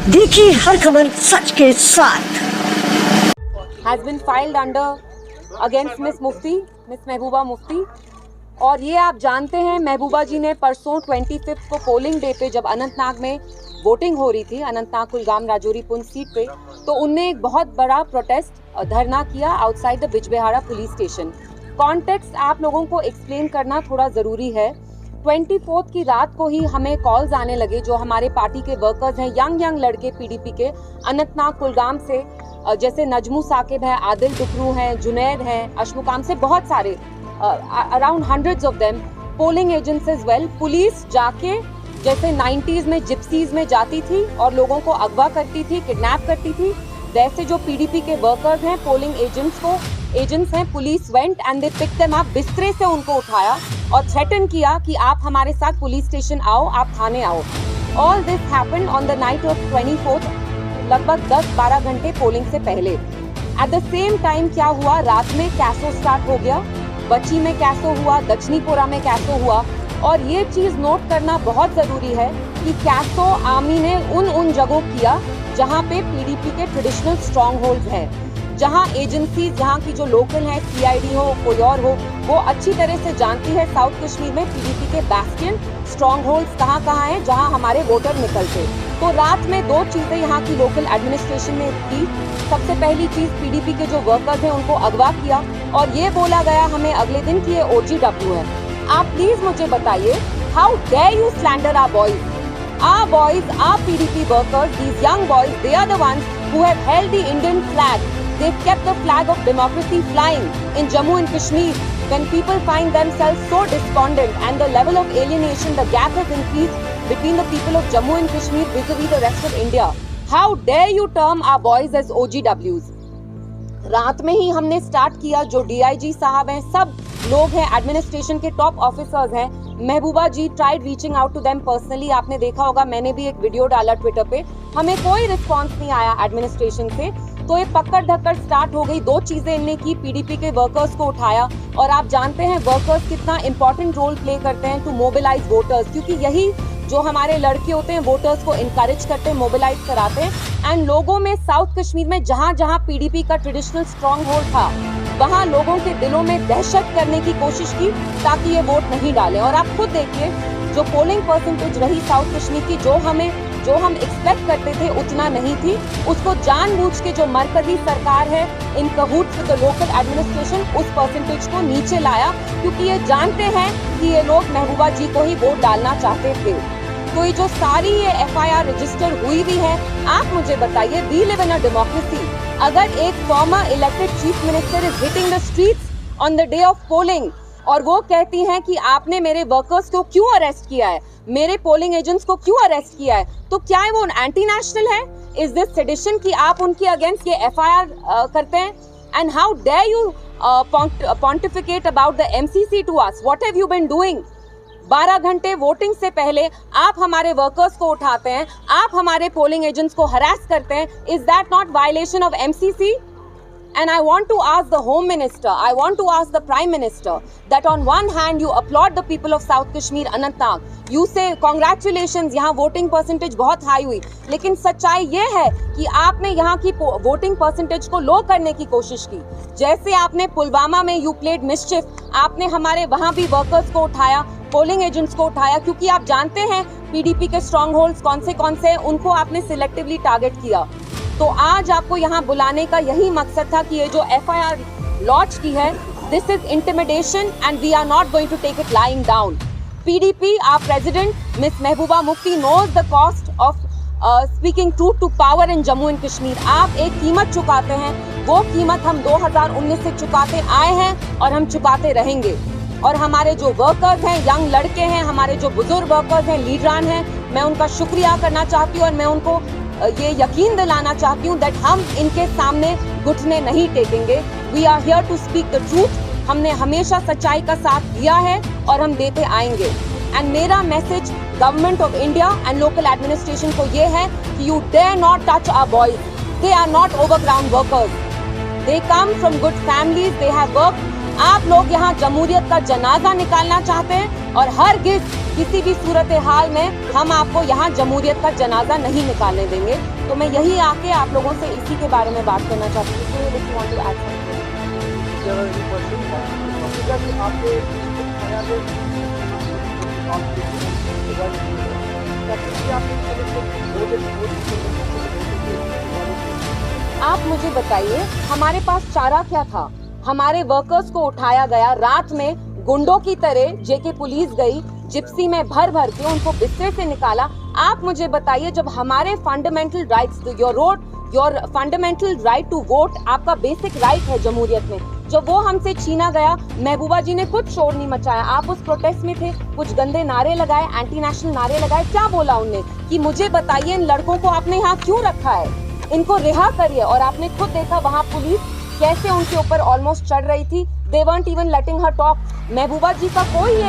देखिए हर खबर सच के साथ। has been filed under against Miss Mehbooba Mufti. और ये आप जानते हैं महबूबा जी ने परसों 25 को पोलिंग डे पे जब अनंतनाग में वोटिंग हो रही थी, अनंतनाग कुलगाम राजौरी पुंछ सीट पे, तो उनने एक बहुत बड़ा प्रोटेस्ट धरना किया outside the Bijbehara police station. Context आप लोगों को एक्सप्लेन करना थोड़ा जरूरी है। 24 की रात को ही हमें कॉल्स आने लगे, जो हमारे पार्टी के वर्कर्स हैं, यंग लड़के पीडीपी के अनंतनाग कुलगाम से, जैसे नजमू साकिब है, आदिल टुकरू हैं, जुनैद हैं, अशमुकाम से बहुत सारे, around hundreds of them, polling agents as well. Police जाके जैसे 90s में जिप्सीज में जाती थी और लोगों को अगवा करती थी, किडनैप करती थी, वैसे जो पीडीपी के वर्कर्स हैं, पोलिंग एजेंट्स हैं, police went and they pick them up, बिस्तरे से उनको उठाया और थ्रेटन किया कि आप हमारे साथ पुलिस स्टेशन आओ, आप थाने आओ। All this happened on the night of 24, लगभग 10-12 घंटे पोलिंग से पहले। एट द सेम टाइम क्या हुआ, रात में कैसो स्टार्ट हो गया, बच्ची में कैसो हुआ, दक्षिणीपुरा में कैसो हुआ। और ये चीज नोट करना बहुत जरूरी है कि कैसो आर्मी ने उन जगहों किया जहां पे पीडीपी के ट्रेडिशनल स्ट्रॉन्ग होल्ड्स हैं, जहां एजेंसी, जहां की जो लोकल है, सीआईडी हो, कोई और हो, वो अच्छी तरह से जानती है साउथ कश्मीर में पीडीपी के बैस्टियन स्ट्रॉन्ग होल्ड्स कहाँ है, जहां हमारे वोटर निकलते। तो रात में दो चीजें यहाँ की लोकल एडमिनिस्ट्रेशन ने की। सबसे पहली चीज, पीडीपी के जो वर्कर्स हैं उनको अगवा किया और ये बोला गया हमें अगले दिन कि ये OGW है। आप प्लीज मुझे बताइए, how dare you slander our boys? Our boys, our PDP workers, these young boys, they are the ones who have held the Indian flag. They've kept the flag of democracy flying in Jammu and Kashmir. When people find themselves so despondent and the level of alienation, the gap has increased between the people of Jammu and Kashmir vis-a-vis the rest of India. How dare you term our boys as OGWs? रात में ही हमने start किया, जो DIG साहब हैं, सब लोग हैं, एडमिनिस्ट्रेशन के टॉप ऑफिसर्स हैं। Mehbooba ji tried reaching out to them personally, आपने देखा होगा, मैंने भी एक वीडियो डाला ट्विटर पे, हमें कोई रिस्पांस नहीं आया एडमिनिस्ट्रेशन से। तो ये पकड़ धक्कड़ स्टार्ट हो गई। दो चीजें इनने की, पीडीपी के वर्कर्स को उठाया, और आप जानते हैं वर्कर्स कितना इंपॉर्टेंट रोल प्ले करते हैं टू मोबिलाइज वोटर्स, क्योंकि यही जो हमारे लड़के होते हैं वोटर्स को इनकरेज करते हैं, मोबिलाइज कराते हैं। एंड लोगों में साउथ कश्मीर में जहां जहां पीडीपी का ट्रेडिशनल स्ट्रॉन्ग होल्ड था, वहां लोगों के दिलों में दहशत करने की कोशिश की ताकि ये वोट नहीं डालें। और आप खुद देखिए, जो पोलिंग परसेंटेज रही साउथ कश्मीर की, जो हम एक्सपेक्ट करते थे उतना नहीं थी। उसको जानबूझ के जो मरकजी सरकार है, इन कहूट्स विद द लोकल एडमिनिस्ट्रेशन, उस परसेंटेज को नीचे लाया, क्योंकि ये जानते हैं कि ये लोग महबूबा जी को ही वोट डालना चाहते थे। तो ये जो सारी ये FIR रजिस्टर हुई भी है, आप मुझे बताइए, we live in a democracy. अगर एक former elected chief minister is hitting the streets on the day of polling और वो कहती हैं कि आपने मेरे वर्कर्स को क्यों अरेस्ट किया है, मेरे पोलिंग एजेंट्स को क्यों अरेस्ट किया है, तो क्या है वो एंटी नेशनल है? इज दिस सेडिशन कि आप उनके अगेंस्ट ये FIR करते हैं? And how dare you pontificate about the MCC to us? What have you been doing? 12 घंटे वोटिंग से पहले आप हमारे वर्कर्स को उठाते हैं, आप हमारे पोलिंग एजेंट्स को हरास करते हैं। Is that not violation of MCC? And I want to ask the Home Minister, I want to ask the Prime Minister, that on one hand you applaud the people of South Kashmir, Anantnag, you say congratulations, यहाँ voting percentage बहुत high हुई, लेकिन सच्चाई ये है कि आपने यहाँ की वोटिंग परसेंटेज को लो करने की कोशिश की। जैसे आपने पुलवामा में यू प्लेड मिसचिफ, आपने हमारे वहाँ भी वर्कर्स को उठाया, पोलिंग एजेंट्स को उठाया, क्योंकि आप जानते हैं पीडीपी के स्ट्रॉन्ग होल्ड्स कौन से उनको आपने सिलेक्टिवली टारगेट किया। तो आज आपको यहाँ बुलाने का यही मकसद था कि ये जो FIR लॉन्च की है, this is intimidation and we are not going to take it lying down. PDP, our president miss Mehbooba Mufti knows the cost of speaking truth to power in Jammu and Kashmir. आप एक कीमत चुकाते हैं, वो कीमत हम 2019 से चुकाते आए हैं और हम चुकाते रहेंगे। और हमारे जो वर्कर्स हैं, यंग लड़के हैं, हमारे जो बुजुर्ग वर्कर्स हैं, लीडरान हैं, मैं उनका शुक्रिया करना चाहती हूँ और मैं उनको ये यकीन दिलाना चाहती हूँ दैट हम इनके सामने घुटने नहीं टेकेंगे। We are here to speak the truth. हमने हमेशा सच्चाई का साथ दिया है और हम देते आएंगे। एंड मेरा message government of India and local administration को ये है कि you dare not touch our boys. They are not overground workers, they come from good families, they have work. आप लोग यहाँ जमहूरियत का जनाजा निकालना चाहते हैं और हरगिज किसी भी सूरत हाल में हम आपको यहाँ जमहूरियत का जनाजा नहीं निकालने देंगे। तो मैं यही आके आप लोगों से इसी के बारे में बात करना चाहती हूँ। आप मुझे बताइए, हमारे पास चारा क्या था? हमारे वर्कर्स को उठाया गया रात में गुंडों की तरह, जेके पुलिस गई जिप्सी में भर भर के उनको बिस्तर से निकाला। आप मुझे बताइए, जब हमारे fundamental rights, your fundamental right to vote आपका बेसिक राइट है जमहूरियत में, जब वो हमसे छीना गया, महबूबा जी ने कुछ शोर नहीं मचाया। आप उस प्रोटेस्ट में थे, कुछ गंदे नारे लगाए, एंटी नेशनल नारे लगाए। क्या बोला उनने कि मुझे बताइए इन लड़कों को आपने यहाँ क्यों रखा है, इनको रिहा करिए। और आपने खुद देखा वहाँ पुलिस कैसे उनके ऊपर ऑलमोस्ट चढ़ रही थी। They weren't even letting her talk. महबूबा जी का कोई ये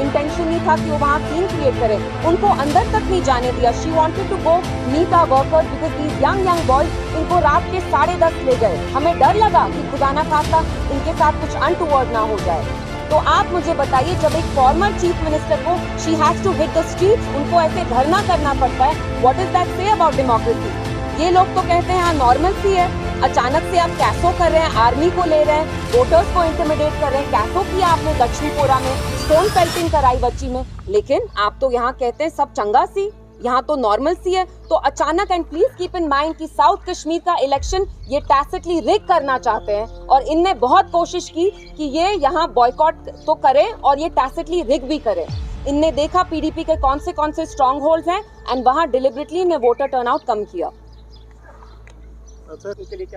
इंटेंशन नहीं था कि वो वहाँ सीन क्रिएट करे, उनको अंदर तक नहीं जाने दिया। She wanted to go meet our workers because these young boys इनको रात के 10:30 ले गए। हमें डर लगा कि खुदा ना खास्ता इनके साथ कुछ अनटुवर्ड ना हो जाए। तो आप मुझे बताइए, जब एक फॉर्मर चीफ मिनिस्टर को she has to hit the streets, उनको ऐसे धरना करना पड़ता है। What does that say about democracy? ये लोग तो कहते हैं हाँ नॉर्मल सी है, अचानक से आप कैसो कर रहे हैं, आर्मी को ले रहे हैं, वोटर्स को इंटिमिडेट कर रहे हैं। कैसो किया आपने दक्षिणपुरा में, स्टोन पेल्टिंग कराई बच्ची में, लेकिन आप तो यहाँ कहते हैं सब चंगा सी, यहाँ तो नॉर्मल सी है। तो अचानक, and please keep in mind कि साउथ कश्मीर का इलेक्शन ये टैसिटली रिग करना चाहते हैं और इनने बहुत कोशिश की कि ये यहाँ बॉयकॉट तो करें और ये टैसिटली रिग भी करें। इनने देखा पीडीपी के कौन से स्ट्रॉन्ग होल्ड्स हैं एंड वहाँ डिलिबरेटली ने वोटर टर्नआउट कम किया।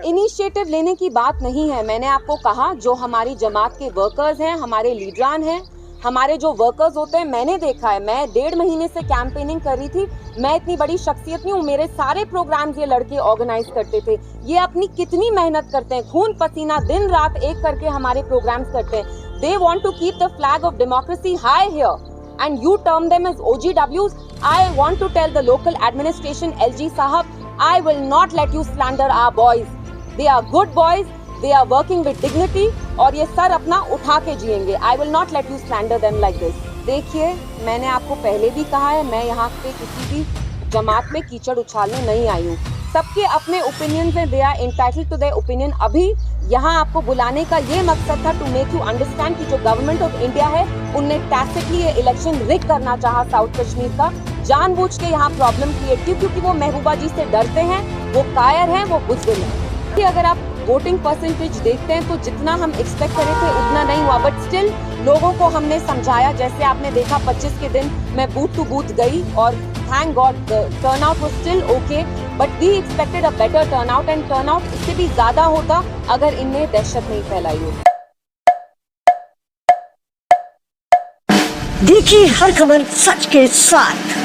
इनिशिएटिव लेने की बात नहीं है। मैंने आपको कहा, जो हमारी जमात के वर्कर्स हैं, हमारे लीडरान हैं, हमारे जो वर्कर्स होते हैं, मैंने देखा है। मैं 1.5 महीने से कैंपेनिंग कर रही थी। मैं इतनी बड़ी शख्सियत नहीं हूँ, मेरे सारे प्रोग्राम्स ये लड़के ऑर्गेनाइज करते थे। ये अपनी कितनी मेहनत करते हैं, खून पसीना दिन रात एक करके हमारे प्रोग्राम्स करते हैं। They want to keep the flag of democracy high here and you term them as OGWs. I want to tell the local administration, LG Sahab, I will not let you slander our boys. They are good boys. They are working with dignity और ये sir अपना उठा के जिएंगे। I will not let you slander them like this. देखिए, मैंने आपको पहले भी कहा है, मैं यहाँ पे किसी भी जमात में कीचड़ उछालने नहीं आई हूँ। सबके अपने ओपिनियंस हैं, they are entitled to their opinion. अभी यहाँ आपको बुलाने का ये मकसद था टू मेक यू अंडरस्टैंड कि जो गवर्नमेंट ऑफ इंडिया है, उनने टैसिटली ये इलेक्शन रिग करना चाहा साउथ कश्मीर का, जानबूझ के यहाँ प्रॉब्लम क्रिएट की, क्योंकि वो महबूबा जी से डरते हैं, वो कायर हैं, वो बुज़दिल हैं। कि अगर आप वोटिंग परसेंटेज देखते हैं तो जितना हम एक्सपेक्ट करे थे उतना नहीं हुआ, बट स्टिल लोगों को हमने समझाया। जैसे आपने देखा 25 के दिन मैं बूथ टू बूथ गई और thank God turnout was still okay, but we expected a better turnout and turnout इससे भी ज्यादा होता अगर इनने दहशत नहीं फैलाई होती। देखिए हर खबर सच के साथ।